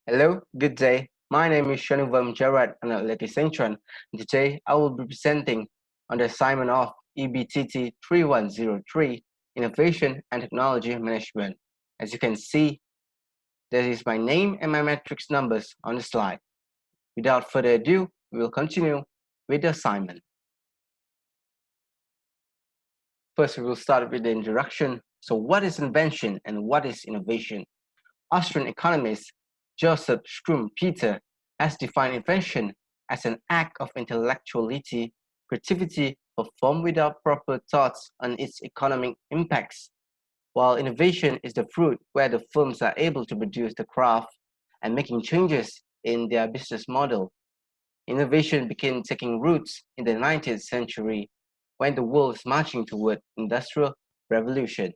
Hello, good day. My name is Shanuvam Jarad Analytics Central, and today I will be presenting on the assignment of EBTT3103 Innovation and Technology Management. As you can see, there is my name and my matrix numbers on the slide. Without further ado, we will continue with the assignment. First, we will start with the introduction. So, what is invention and what is innovation? Austrian economist Joseph Schumpeter has defined invention as an act of intellectuality, creativity performed without proper thoughts on its economic impacts, while innovation is the fruit where the firms are able to produce the craft and making changes in their business model. Innovation began taking roots in the 19th century when the world is marching toward industrial revolution.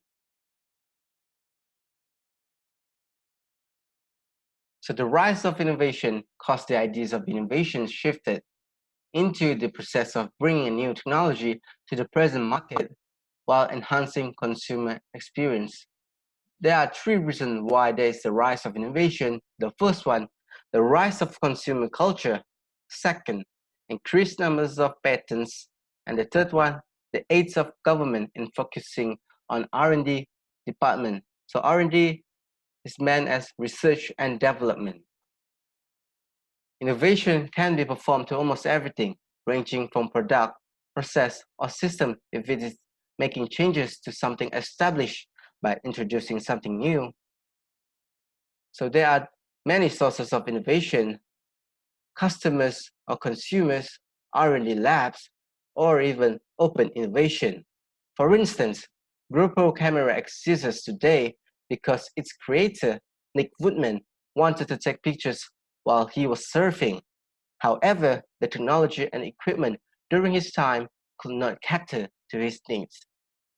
So the rise of innovation caused the ideas of innovation shifted into the process of bringing a new technology to the present market while enhancing consumer experience. There are three reasons why there is the rise of innovation. The first one, the rise of consumer culture. Second, increased numbers of patents. And the third one, the aids of government in focusing on R&D department. So R&D is meant as research and development. Innovation can be performed to almost everything, ranging from product, process, or system if it is making changes to something established by introducing something new. So there are many sources of innovation. Customers or consumers, R&D labs, or even open innovation. For instance, GoPro camera exists today because its creator, Nick Woodman, wanted to take pictures while he was surfing. However, the technology and equipment during his time could not cater to his needs.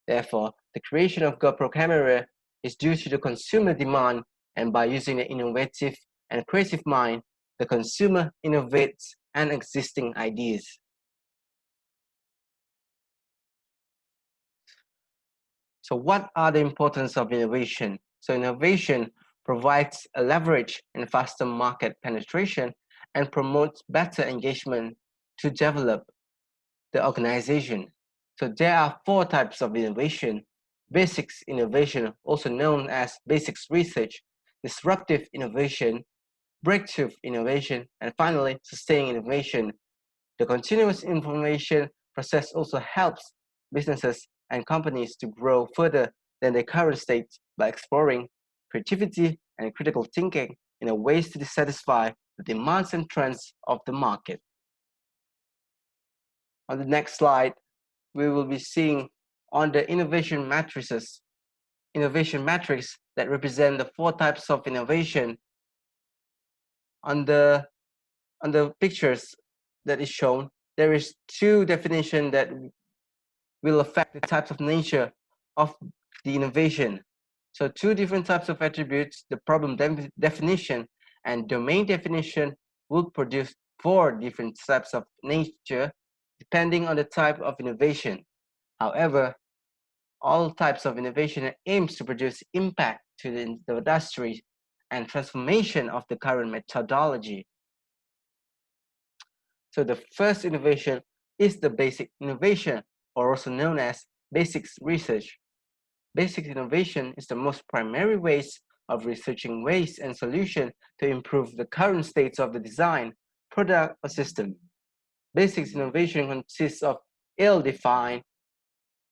Therefore, the creation of GoPro camera is due to the consumer demand, and by using the innovative and creative mind, the consumer innovates an existing ideas. So what are the importance of innovation? So innovation provides a leverage and faster market penetration and promotes better engagement to develop the organization. So there are four types of innovation. Basics innovation, also known as basics research, disruptive innovation, breakthrough innovation, and finally, sustaining innovation. The continuous innovation process also helps businesses and companies to grow further than their current state by exploring creativity and critical thinking in a ways to satisfy the demands and trends of the market. On the next slide, we will be seeing on the innovation matrices, innovation matrix that represent the four types of innovation. On the pictures that is shown, there is two definitions that will affect the types of nature of the innovation. So two different types of attributes, the problem definition and domain definition, will produce four different types of nature depending on the type of innovation. However, all types of innovation aims to produce impact to the industry and transformation of the current methodology. So the first innovation is the basic innovation, or also known as basics research. Basic innovation is the most primary ways of researching ways and solutions to improve the current states of the design, product, or system. Basics innovation consists of ill-defined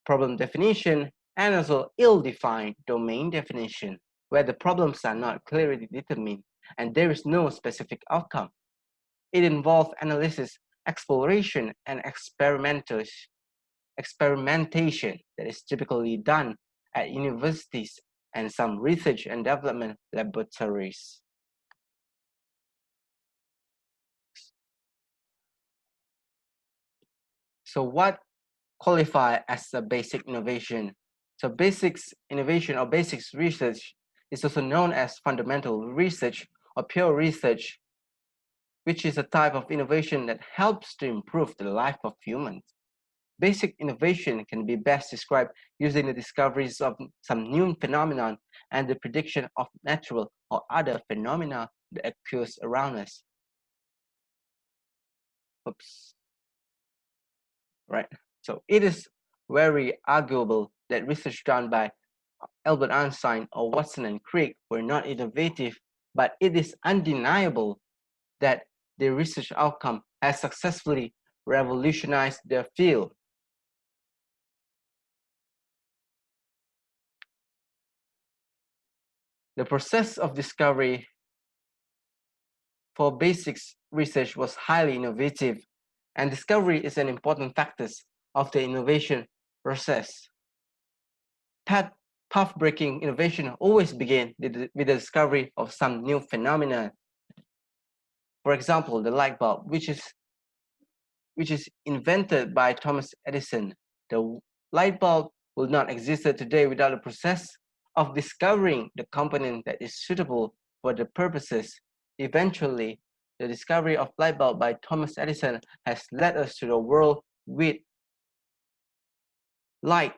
problem definition and also ill-defined domain definition, where the problems are not clearly determined and there is no specific outcome. It involves analysis, exploration, and experimentation that is typically done at universities and some research and development laboratories. So what qualify as a basic innovation? So basics innovation or basics research is also known as fundamental research or pure research, which is a type of innovation that helps to improve the life of humans. Basic innovation can be best described using the discoveries of some new phenomenon and the prediction of natural or other phenomena that occurs around us. Oops. Right. So it is very arguable that research done by Albert Einstein or Watson and Crick were not innovative, but it is undeniable that the research outcome has successfully revolutionized their field. The process of discovery for basics research was highly innovative, and discovery is an important factor of the innovation process. Path-breaking innovation always begins with the discovery of some new phenomenon. For example, the light bulb, which is invented by Thomas Edison. The light bulb will not exist today without the process of discovering the component that is suitable for the purposes. Eventually, the discovery of light bulb by Thomas Edison has led us to the world with light.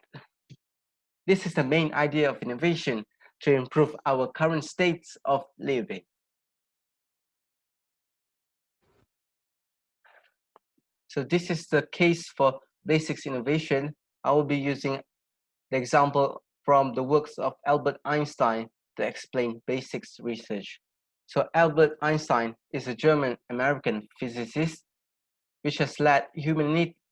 This is the main idea of innovation, to improve our current states of living. So this is the case for basics innovation. I will be using the example from the works of Albert Einstein to explain basics research. So Albert Einstein is a German-American physicist which has led humanity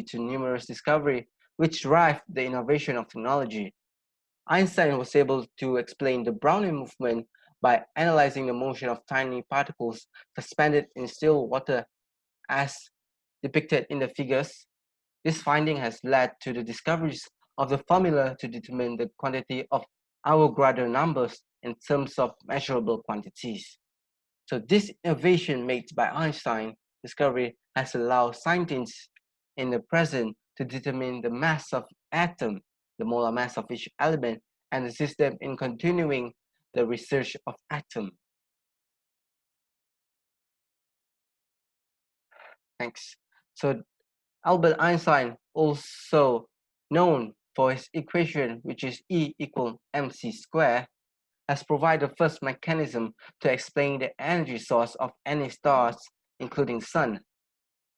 to numerous discoveries which drive the innovation of technology. Einstein was able to explain the Brownian movement by analyzing the motion of tiny particles suspended in still water as depicted in the figures. This finding has led to the discoveries of the formula to determine the quantity of Avogadro numbers in terms of measurable quantities. So this innovation made by Einstein discovery has allowed scientists in the present to determine the mass of atom, the molar mass of each element, and assist them in continuing the research of atom. Thanks. So Albert Einstein, also known for his equation, which is E equal mc squared, has provided the first mechanism to explain the energy source of any stars, including sun.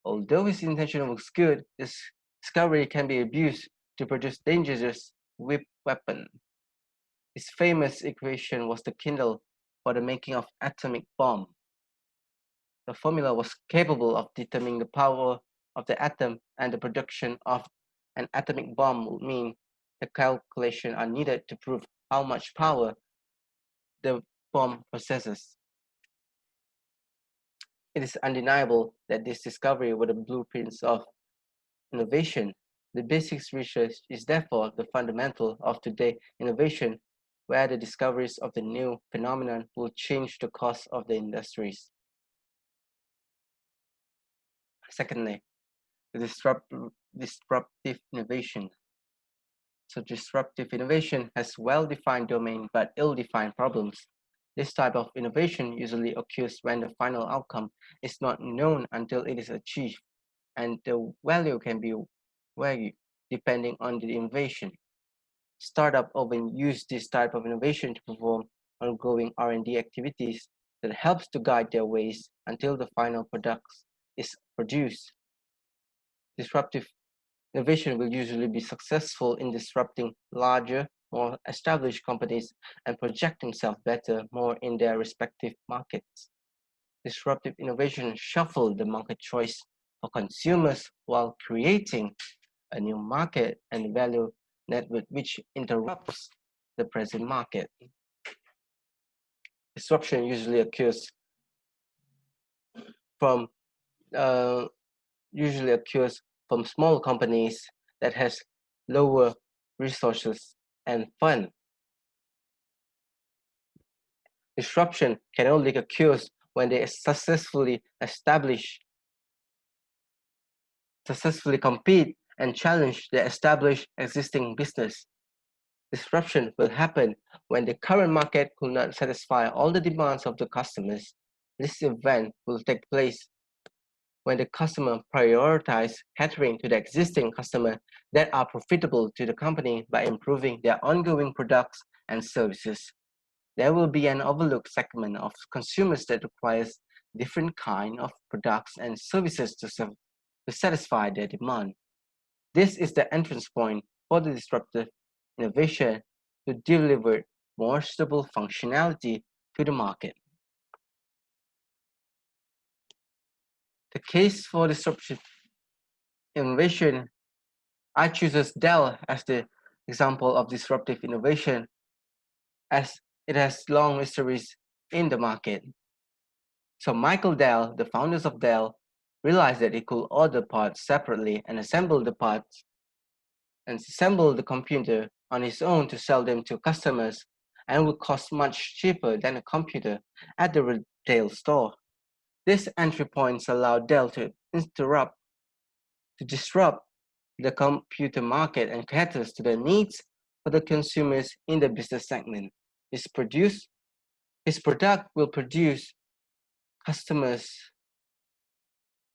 Although his intention was good, this discovery can be abused to produce dangerous weapon. His famous equation was the kindle for the making of atomic bomb. The formula was capable of determining the power of the atom, and the production of an atomic bomb would mean the calculations are needed to prove how much power the bomb possesses. It is undeniable that this discovery were the blueprints of innovation. The basics research is therefore the fundamental of today's innovation, where the discoveries of the new phenomenon will change the course of the industries. Secondly, the disruptive innovation. So disruptive innovation has well-defined domain but ill-defined problems. This type of innovation usually occurs when the final outcome is not known until it is achieved, and the value can be varied depending on the innovation. Startups often use this type of innovation to perform ongoing R&D activities that helps to guide their ways until the final product is produced. Disruptive innovation will usually be successful in disrupting larger, more established companies and project themselves better more in their respective markets. Disruptive innovation shuffle the market choice for consumers while creating a new market and value network which interrupts the present market. Disruption usually occurs from uh, small companies that has lower resources and fund. Disruption can only occur when they successfully compete and challenge the established existing business. Disruption will happen when the current market could not satisfy all the demands of the customers. This event will take place when the customer prioritizes catering to the existing customers that are profitable to the company by improving their ongoing products and services. there will be an overlooked segment of consumers that requires different kind of products and services to satisfy their demand. This is the entrance point for the disruptive innovation to deliver more stable functionality to the market. The case for disruptive innovation, I choose Dell as the example of disruptive innovation as it has long histories in the market. So Michael Dell, the founders of Dell, realized that he could order parts separately and assemble the computer on his own to sell them to customers and would cost much cheaper than a computer at the retail store. These entry points allowed Dell to disrupt the computer market and caters to the needs for the consumers in the business segment. His product will produce customers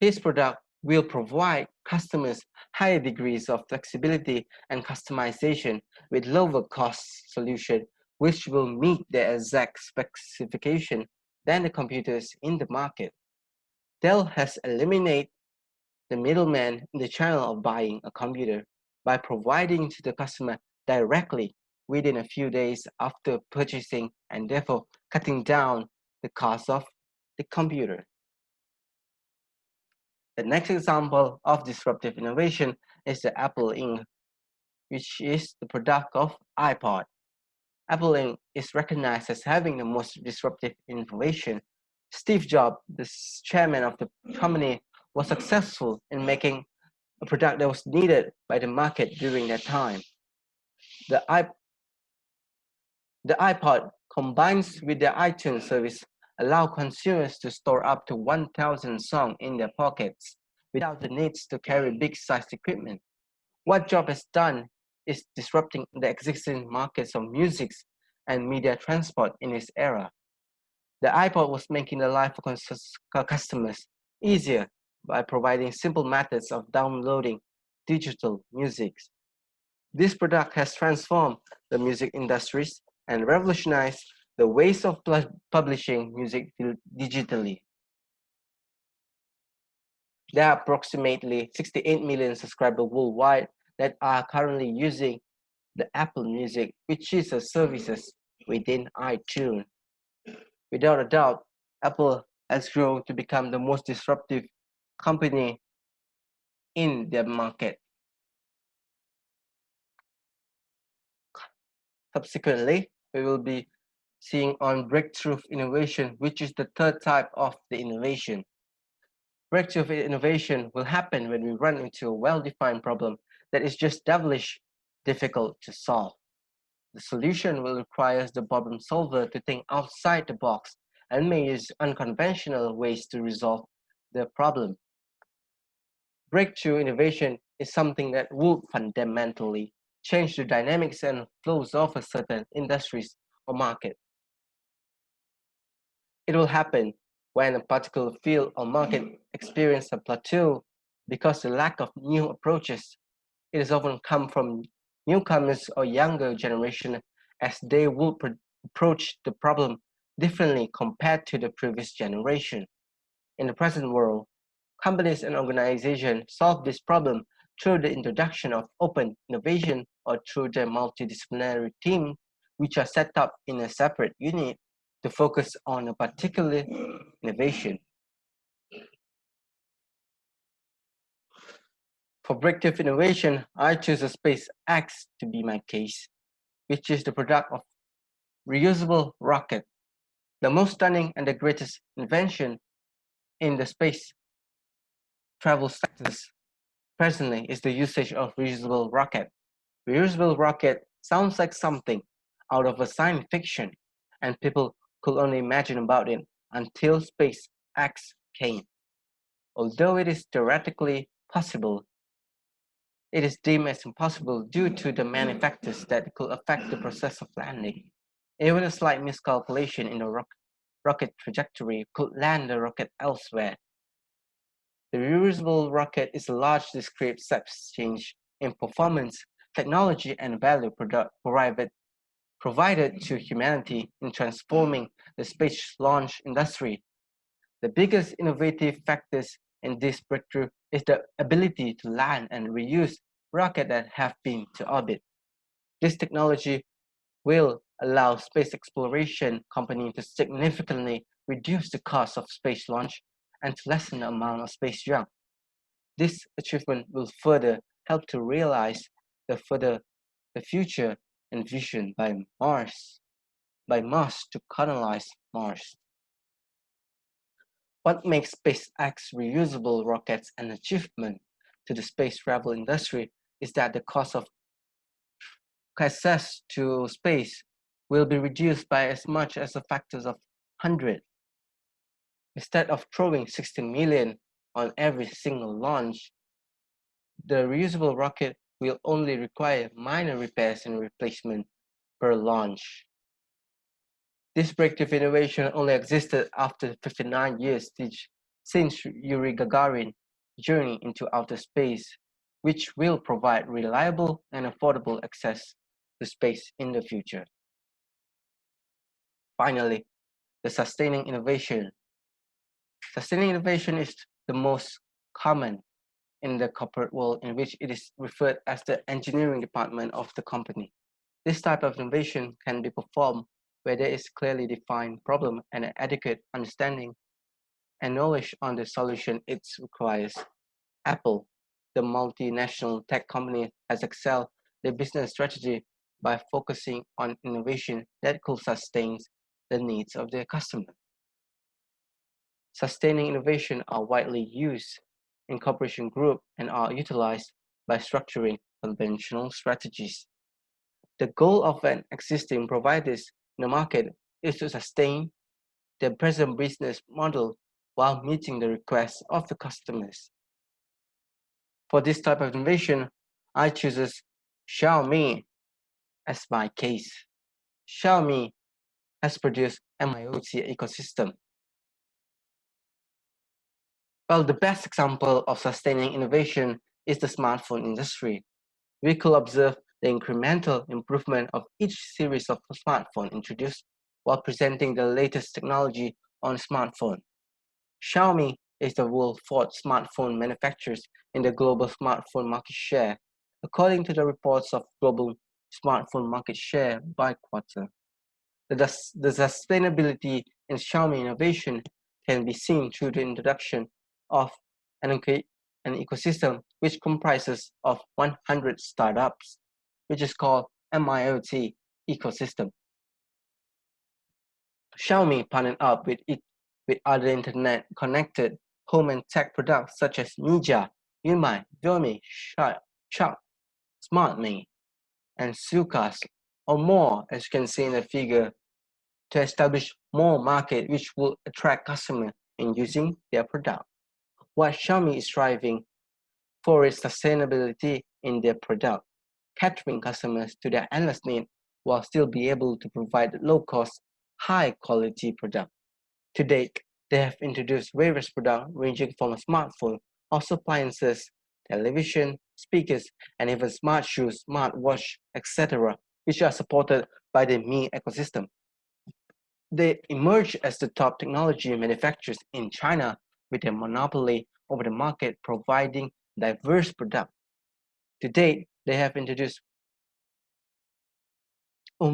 His product will provide customers higher degrees of flexibility and customization with lower cost solution which will meet their exact specification than the computers in the market. Dell has eliminated the middleman in the channel of buying a computer by providing to the customer directly within a few days after purchasing and therefore cutting down the cost of the computer. The next example of disruptive innovation is the Apple Inc., which is the product of iPod. Apple Inc. is recognized as having the most disruptive innovation. Steve Jobs, the chairman of the company, was successful in making a product that was needed by the market during that time. The iPod combines with the iTunes service allow consumers to store up to 1,000 songs in their pockets without the need to carry big-sized equipment. What Jobs has done is disrupting the existing markets of music and media transport in this era. The iPod was making the life of customers easier by providing simple methods of downloading digital music. This product has transformed the music industries and revolutionized the ways of publishing music digitally. There are approximately 68 million subscribers worldwide that are currently using the Apple Music, which is a services within iTunes. Without a doubt, Apple has grown to become the most disruptive company in the market. Subsequently, we will be seeing on breakthrough innovation, which is the third type of the innovation. Breakthrough innovation will happen when we run into a well-defined problem that is just devilish difficult to solve. The solution will require the problem solver to think outside the box and may use unconventional ways to resolve the problem. Breakthrough innovation is something that would fundamentally change the dynamics and flows of a certain industries or market. It will happen when a particular field or market experiences a plateau because the lack of new approaches. It is often come from newcomers or younger generation as they will approach the problem differently compared to the previous generation. In the present world, companies and organizations solve this problem through the introduction of open innovation or through the multidisciplinary team, which are set up in a separate unit to focus on a particular innovation. For breakthrough innovation, I choose a SpaceX to be my case, which is the product of reusable rocket. The most stunning and the greatest invention in the space travel sectors presently is the usage of reusable rocket. Reusable rocket sounds like something out of a science fiction, and people could only imagine about it until SpaceX came. Although it is theoretically possible, it is deemed as impossible due to the many factors that could affect the process of landing. Even a slight miscalculation in the rocket trajectory could land the rocket elsewhere. The reusable rocket is a large discrete step change in performance, technology, and value provided provided to humanity in transforming the space launch industry. The biggest innovative factors in this breakthrough is the ability to land and reuse rockets that have been to orbit. This technology will allow space exploration companies to significantly reduce the cost of space launch and to lessen the amount of space junk. This achievement will further help to realize the future envisioned by Mars to colonize Mars. What makes SpaceX reusable rockets an achievement to the space travel industry is that the cost of access to space will be reduced by as much as a factor of 100. Instead of throwing 16 million on every single launch, the reusable rocket will only require minor repairs and replacement per launch. This breakthrough innovation only existed after 59 years since Yuri Gagarin's journey into outer space, which will provide reliable and affordable access to space in the future. Finally, the sustaining innovation. Sustaining innovation is the most common in the corporate world, in which it is referred as the engineering department of the company. This type of innovation can be performed where there is clearly defined problem and an adequate understanding and knowledge on the solution it requires. Apple, the multinational tech company, has excelled their business strategy by focusing on innovation that could sustain the needs of their customers. Sustaining innovation are widely used in corporation group and are utilized by structuring conventional strategies. The goal of an existing providers in the market is to sustain their present business model while meeting the requests of the customers. For this type of innovation, I choose Xiaomi as my case. Xiaomi has produced MIoT ecosystem. Well, the best example of sustaining innovation is the smartphone industry. We could observe the incremental improvement of each series of smartphone introduced while presenting the latest technology on smartphone. Xiaomi is the world's fourth smartphone manufacturer in the global smartphone market share, according to the reports of global smartphone market share by quarter. The sustainability in Xiaomi innovation can be seen through the introduction of an ecosystem which comprises of 100 startups, which is called MIoT ecosystem. Xiaomi partnered up with other internet-connected home and tech products such as Ninja, Yunmai, Viomi, Shark, SmartMe, and Sukas, or more, as you can see in the figure, to establish more market which will attract customers in using their product. What Xiaomi is striving for is sustainability in their product, catering customers to their endless need while still be able to provide low-cost, high-quality product. To date, they have introduced various products ranging from a smartphone, also appliances, television, speakers, and even smart shoes, smartwatch, etc., which are supported by the Mi ecosystem. They emerge as the top technology manufacturers in China with a monopoly over the market, providing diverse products. To date, they have introduced there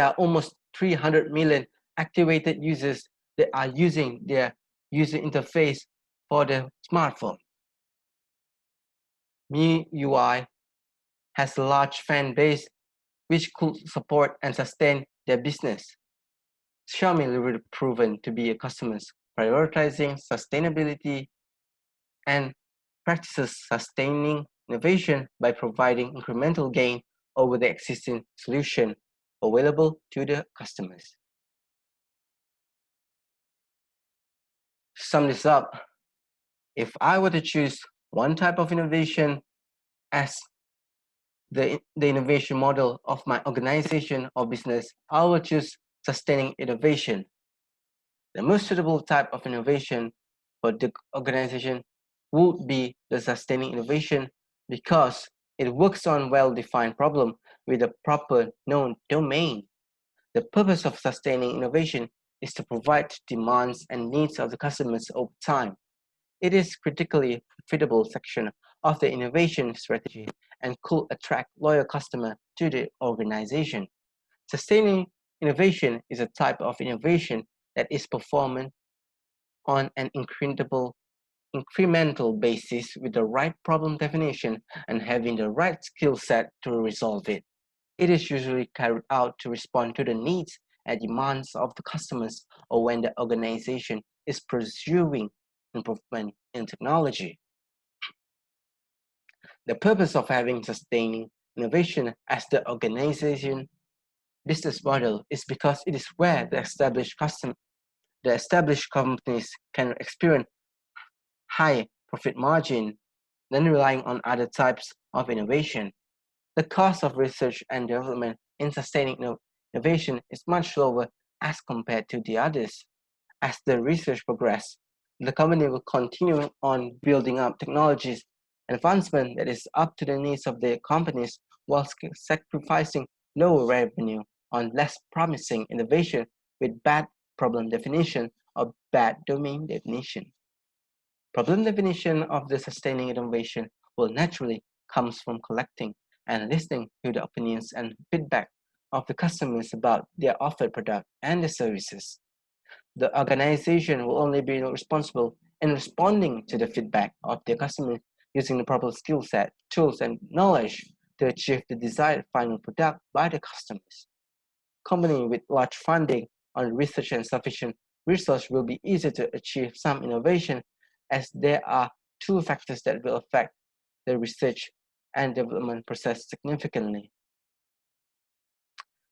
are almost 300 million activated users that are using their user interface for the smartphone. MIUI has a large fan base which could support and sustain their business. Xiaomi will be proven to be a customers prioritizing sustainability and practices sustaining innovation by providing incremental gain over the existing solution available to the customers. To sum this up, if I were to choose one type of innovation as the innovation model of my organization or business, I will choose sustaining innovation. The most suitable type of innovation for the organization would be the sustaining innovation because It works on well-defined problem with a proper known domain. The purpose of sustaining innovation is to provide demands and needs of the customers over time. It is critically profitable section of the innovation strategy and could attract loyal customers to the organization. Sustaining innovation is a type of innovation that is performed on an incremental basis with the right problem definition and having the right skill set to resolve it. It is usually carried out to respond to the needs and demands of the customers or when the organization is pursuing improvement in technology. The purpose of having sustaining innovation as the organization business model is because it is where the established companies can experience high profit margin than relying on other types of innovation. The cost of research and development in sustaining innovation is much lower as compared to the others. As the research progresses, the company will continue on building up technologies advancement that is up to the needs of the companies while sacrificing lower revenue on less promising innovation with bad problem definition or bad domain definition. Problem definition of the sustaining innovation will naturally comes from collecting and listening to the opinions and feedback of the customers about their offered product and the services. The organization will only be responsible in responding to the feedback of their customers using the proper skill set, tools, and knowledge to achieve the desired final product by the customers. Company with large funding on research and sufficient resource will be easier to achieve some innovation as there are two factors that will affect the research and development process significantly.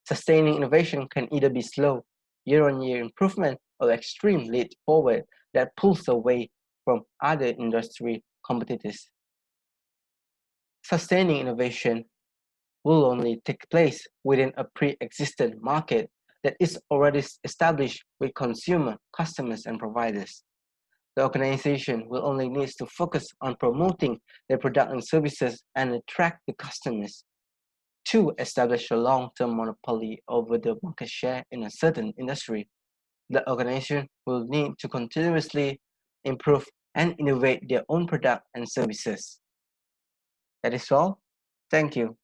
Sustaining innovation can either be slow, year-on-year improvement or extreme leap forward that pulls away from other industry competitors. Sustaining innovation will only take place within a pre-existent market that is already established with consumer, customers, and providers. The organization will only need to focus on promoting their product and services and attract the customers. To establish a long-term monopoly over the market share in a certain industry, the organization will need to continuously improve and innovate their own product and services. That is all. Thank you.